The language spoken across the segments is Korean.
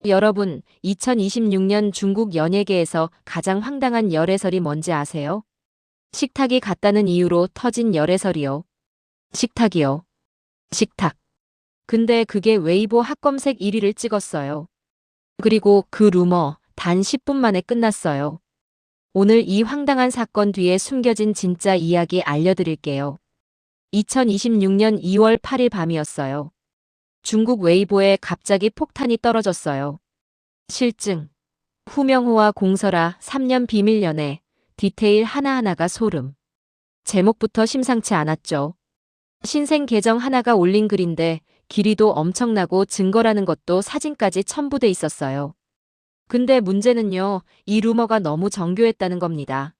여러분, 2026년 중국 연예계에서 가장 황당한 열애설이 뭔지 아세요? 식탁이 같다는 이유로 터진 열애설이요. 식탁이요. 식탁. 근데 그게 웨이보 핫검색 1위를 찍었어요. 그리고 그 루머 단 10분 만에 끝났어요. 오늘 이 황당한 사건 뒤에 숨겨진 진짜 이야기 알려드릴게요. 2026년 2월 8일 밤이었어요. 중국 웨이보에 갑자기 폭탄이 떨어졌어요. 실증. 후명호와 공설아 3년 비밀 연애. 디테일 하나하나가 소름. 제목부터 심상치 않았죠. 신생 계정 하나가 올린 글인데 길이도 엄청나고 증거라는 것도 사진까지 첨부돼 있었어요. 근데 문제는요, 이 루머가 너무 정교했다는 겁니다.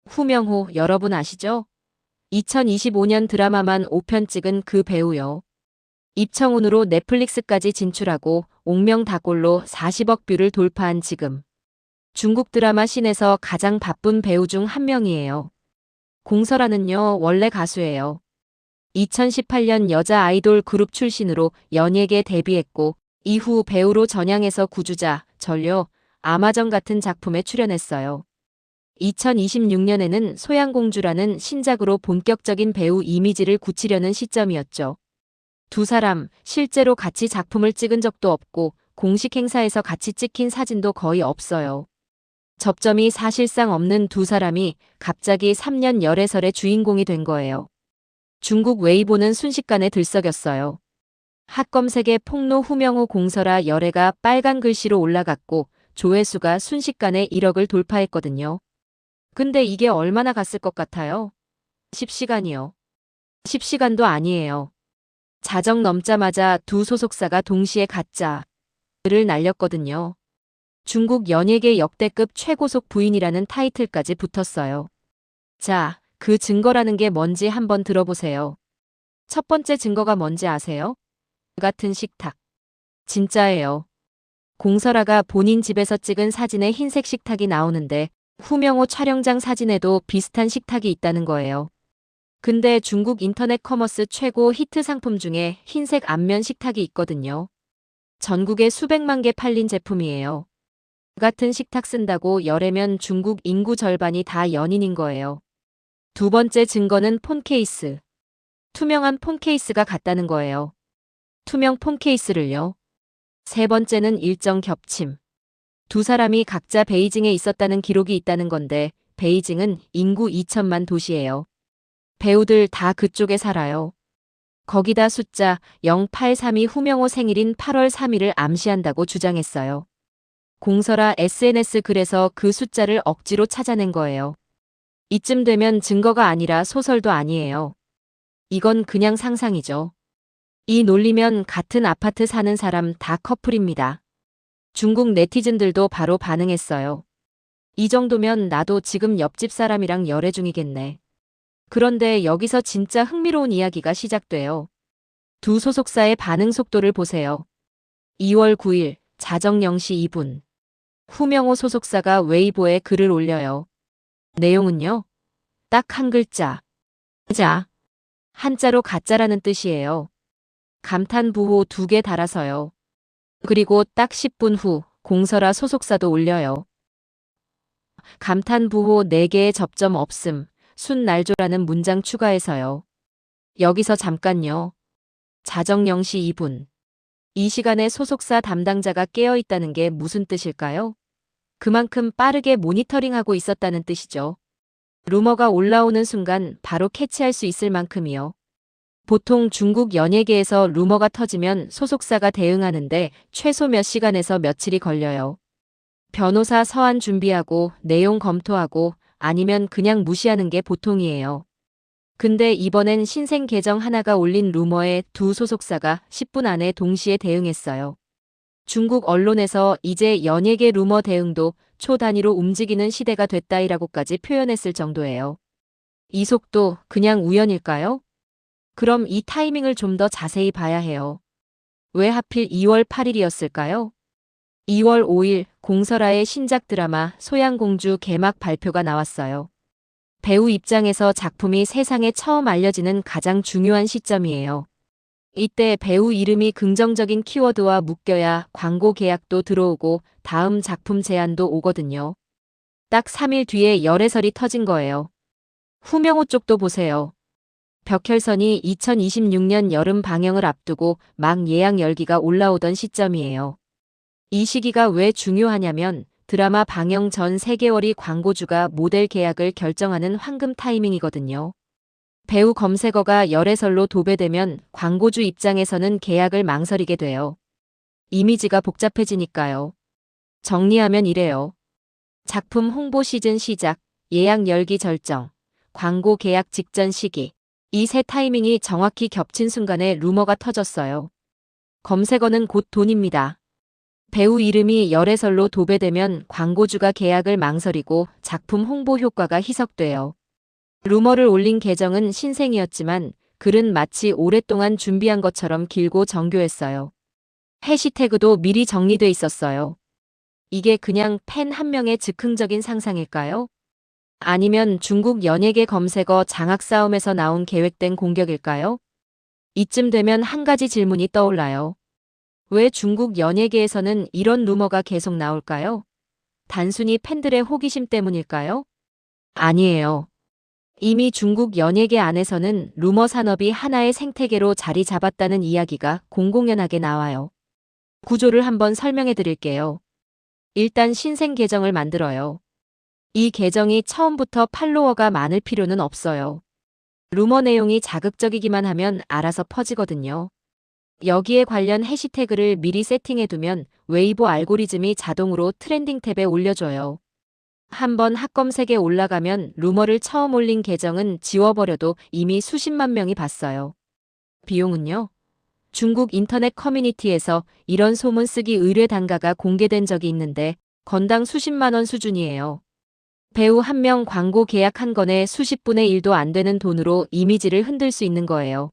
후명호 여러분 아시죠? 2025년 드라마만 5편 찍은 그 배우요. 입청운으로 넷플릭스까지 진출하고 옥명다골로 40억 뷰를 돌파한 지금. 중국 드라마 씬에서 가장 바쁜 배우 중 한 명이에요. 공설아는요, 원래 가수예요. 2018년 여자 아이돌 그룹 출신으로 연예계 데뷔했고 이후 배우로 전향해서 구주자, 전료, 아마존 같은 작품에 출연했어요. 2026년에는 소양공주라는 신작으로 본격적인 배우 이미지를 굳히려는 시점이었죠. 두 사람 실제로 같이 작품을 찍은 적도 없고 공식 행사에서 같이 찍힌 사진도 거의 없어요. 접점이 사실상 없는 두 사람이 갑자기 3년 열애설의 주인공이 된 거예요. 중국 웨이보는 순식간에 들썩였어요. 핫검색에 폭로 후명호 공설아 열애가 빨간 글씨로 올라갔고 조회수가 순식간에 1억을 돌파했거든요. 근데 이게 얼마나 갔을 것 같아요? 10시간이요. 10시간도 아니에요. 자정 넘자마자 두 소속사가 동시에 가짜를 날렸거든요. 중국 연예계 역대급 최고속 부인이라는 타이틀까지 붙었어요. 자, 그 증거라는 게 뭔지 한번 들어보세요. 첫 번째 증거가 뭔지 아세요? 같은 식탁. 진짜예요. 공설아가 본인 집에서 찍은 사진에 흰색 식탁이 나오는데 후명호 촬영장 사진에도 비슷한 식탁이 있다는 거예요. 근데 중국 인터넷 커머스 최고 히트 상품 중에 흰색 앞면 식탁이 있거든요. 전국에 수백만 개 팔린 제품이에요. 같은 식탁 쓴다고 열애면 중국 인구 절반이 다 연인인 거예요. 두 번째 증거는 폰 케이스. 투명한 폰 케이스가 같다는 거예요. 투명 폰 케이스를요. 세 번째는 일정 겹침. 두 사람이 각자 베이징에 있었다는 기록이 있다는 건데 베이징은 인구 2천만 도시예요. 배우들 다 그쪽에 살아요. 거기다 숫자 0832 후명호 생일인 8월 3일을 암시한다고 주장했어요. 공설아 SNS 글에서 그 숫자를 억지로 찾아낸 거예요. 이쯤 되면 증거가 아니라 소설도 아니에요. 이건 그냥 상상이죠. 이 논리면 같은 아파트 사는 사람 다 커플입니다. 중국 네티즌들도 바로 반응했어요. 이 정도면 나도 지금 옆집 사람이랑 열애 중이겠네. 그런데 여기서 진짜 흥미로운 이야기가 시작돼요. 두 소속사의 반응 속도를 보세요. 2월 9일 자정 0시 2분. 후명호 소속사가 웨이보에 글을 올려요. 내용은요? 딱 한 글자. 자. 한자로 가짜라는 뜻이에요. 감탄 부호 2개 달아서요. 그리고 딱 10분 후 공설아 소속사도 올려요. 감탄 부호 4개의 접점 없음. 순날조라는 문장 추가해서요. 여기서 잠깐요. 자정 0시 2분. 이 시간에 소속사 담당자가 깨어 있다는 게 무슨 뜻일까요? 그만큼 빠르게 모니터링하고 있었다는 뜻이죠. 루머가 올라오는 순간 바로 캐치할 수 있을 만큼이요. 보통 중국 연예계에서 루머가 터지면 소속사가 대응하는데 최소 몇 시간에서 며칠이 걸려요. 변호사 서한 준비하고 내용 검토하고 아니면 그냥 무시하는 게 보통이에요. 근데 이번엔 신생 계정 하나가 올린 루머에 두 소속사가 10분 안에 동시에 대응했어요. 중국 언론에서 이제 연예계 루머 대응도 초 단위로 움직이는 시대가 됐다이라고까지 표현했을 정도예요. 이 속도 그냥 우연일까요? 그럼 이 타이밍을 좀 더 자세히 봐야 해요. 왜 하필 2월 8일이었을까요? 2월 5일 공설아의 신작 드라마 소양공주 개막 발표가 나왔어요. 배우 입장에서 작품이 세상에 처음 알려지는 가장 중요한 시점이에요. 이때 배우 이름이 긍정적인 키워드와 묶여야 광고 계약도 들어오고 다음 작품 제안도 오거든요. 딱 3일 뒤에 열애설이 터진 거예요. 후명호 쪽도 보세요. 벽혈선이 2026년 여름 방영을 앞두고 막 예약 열기가 올라오던 시점이에요. 이 시기가 왜 중요하냐면 드라마 방영 전 3개월이 광고주가 모델 계약을 결정하는 황금 타이밍이거든요. 배우 검색어가 열애설로 도배되면 광고주 입장에서는 계약을 망설이게 돼요. 이미지가 복잡해지니까요. 정리하면 이래요. 작품 홍보 시즌 시작, 예약 열기 절정, 광고 계약 직전 시기. 이 세 타이밍이 정확히 겹친 순간에 루머가 터졌어요. 검색어는 곧 돈입니다. 배우 이름이 열애설로 도배되면 광고주가 계약을 망설이고 작품 홍보 효과가 희석돼요. 루머를 올린 계정은 신생이었지만 글은 마치 오랫동안 준비한 것처럼 길고 정교했어요. 해시태그도 미리 정리돼 있었어요. 이게 그냥 팬 한 명의 즉흥적인 상상일까요? 아니면 중국 연예계 검색어 장악 싸움에서 나온 계획된 공격일까요? 이쯤 되면 한 가지 질문이 떠올라요. 왜 중국 연예계에서는 이런 루머가 계속 나올까요? 단순히 팬들의 호기심 때문일까요? 아니에요. 이미 중국 연예계 안에서는 루머 산업이 하나의 생태계로 자리 잡았다는 이야기가 공공연하게 나와요. 구조를 한번 설명해 드릴게요. 일단 신생 계정을 만들어요. 이 계정이 처음부터 팔로워가 많을 필요는 없어요. 루머 내용이 자극적이기만 하면 알아서 퍼지거든요. 여기에 관련 해시태그를 미리 세팅해두면 웨이보 알고리즘이 자동으로 트렌딩 탭에 올려줘요. 한번 핫검색에 올라가면 루머를 처음 올린 계정은 지워버려도 이미 수십만 명이 봤어요. 비용은요? 중국 인터넷 커뮤니티에서 이런 소문 쓰기 의뢰 단가가 공개된 적이 있는데 건당 수십만 원 수준이에요. 배우 한 명 광고 계약 한 건에 수십 분의 1도 안 되는 돈으로 이미지를 흔들 수 있는 거예요.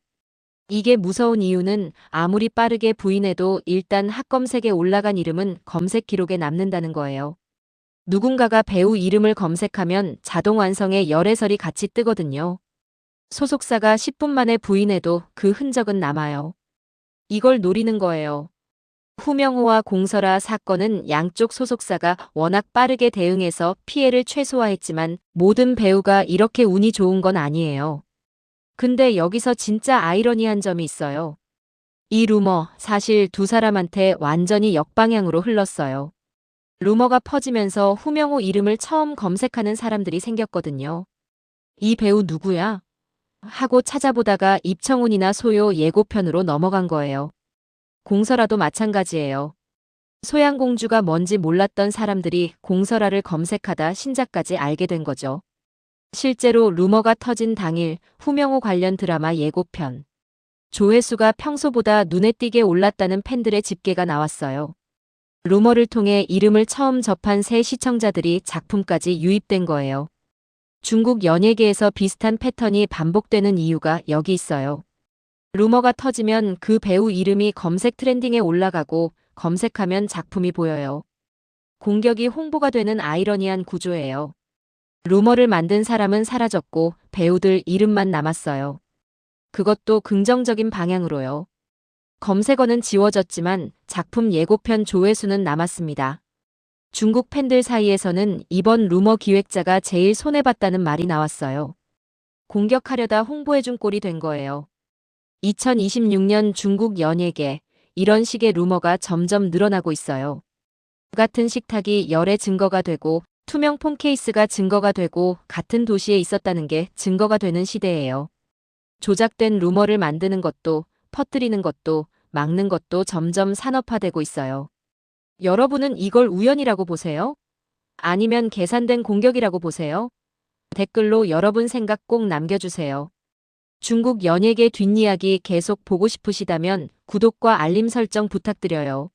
이게 무서운 이유는 아무리 빠르게 부인해도 일단 핫검색에 올라간 이름은 검색 기록에 남는다는 거예요. 누군가가 배우 이름을 검색하면 자동 완성에 열애설이 같이 뜨거든요. 소속사가 10분 만에 부인해도 그 흔적은 남아요. 이걸 노리는 거예요. 후명호와 공설아 사건은 양쪽 소속사가 워낙 빠르게 대응해서 피해를 최소화했지만 모든 배우가 이렇게 운이 좋은 건 아니에요. 근데 여기서 진짜 아이러니한 점이 있어요. 이 루머 사실 두 사람한테 완전히 역방향으로 흘렀어요. 루머가 퍼지면서 후명호 이름을 처음 검색하는 사람들이 생겼거든요. 이 배우 누구야? 하고 찾아보다가 입청훈이나 소요 예고편으로 넘어간 거예요. 공설아도 마찬가지예요. 소양공주가 뭔지 몰랐던 사람들이 공설아를 검색하다 신작까지 알게 된 거죠. 실제로 루머가 터진 당일 후명호 관련 드라마 예고편 조회수가 평소보다 눈에 띄게 올랐다는 팬들의 집계가 나왔어요. 루머를 통해 이름을 처음 접한 새 시청자들이 작품까지 유입된 거예요. 중국 연예계에서 비슷한 패턴이 반복되는 이유가 여기 있어요. 루머가 터지면 그 배우 이름이 검색 트렌딩에 올라가고 검색하면 작품이 보여요. 공격이 홍보가 되는 아이러니한 구조예요. 루머를 만든 사람은 사라졌고 배우들 이름만 남았어요. 그것도 긍정적인 방향으로요. 검색어는 지워졌지만 작품 예고편 조회수는 남았습니다. 중국 팬들 사이에서는 이번 루머 기획자가 제일 손해봤다는 말이 나왔어요. 공격하려다 홍보해준 꼴이 된 거예요. 2026년 중국 연예계, 이런 식의 루머가 점점 늘어나고 있어요. 같은 식탁이 열의 증거가 되고 투명 폰 케이스가 증거가 되고 같은 도시에 있었다는 게 증거가 되는 시대예요. 조작된 루머를 만드는 것도 퍼뜨리는 것도 막는 것도 점점 산업화되고 있어요. 여러분은 이걸 우연이라고 보세요? 아니면 계산된 공격이라고 보세요? 댓글로 여러분 생각 꼭 남겨주세요. 중국 연예계 뒷이야기 계속 보고 싶으시다면 구독과 알림 설정 부탁드려요.